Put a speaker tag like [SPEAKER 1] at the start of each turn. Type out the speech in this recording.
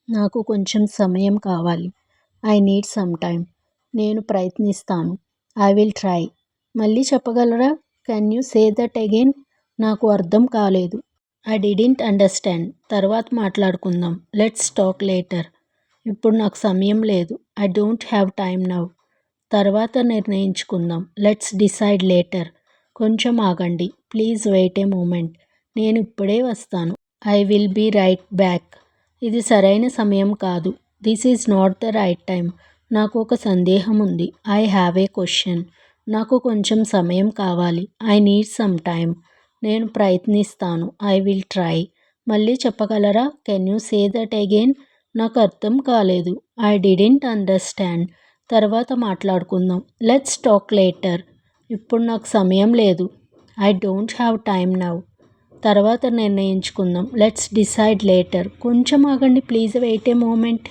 [SPEAKER 1] నాకు కొంచెం సమయం కావాలి. I need some time. నేను ప్రయత్నిస్తాను. I will try. మళ్ళీ చెప్పగలరా? Can you say that again? నాకు అర్థం కాలేదు. I didn't understand. తర్వాత మాట్లాడుకుందాం. Let's talk later. ఇప్పుడు నాకు సమయం లేదు. I don't have time now. తర్వాత నిర్ణయించుకుందాం. Let's decide later. కొంచెం ఆగండి. Please wait a moment. నేను ఇప్పుడే వస్తాను. I will be right back. ఇది సరైన సమయం కాదు. This is not the right time. నాకు ఒక సందేహం ఉంది. I have a question. నాకు కొంచెం సమయం కావాలి. I need some time. నేను ప్రయత్నిస్తాను. I will try. మళ్ళీ చెప్పగలరా? Can you say that again? నాకు అర్థం కాలేదు. I didn't understand. తర్వాత మాట్లాడుకుందాం. Let's talk later. ఇప్పుడు నాకు సమయం లేదు. I don't have time now. తర్వాత నిర్ణయించుకుందాం. Let's decide later. కొంచెం ఆగండి. Please wait a moment.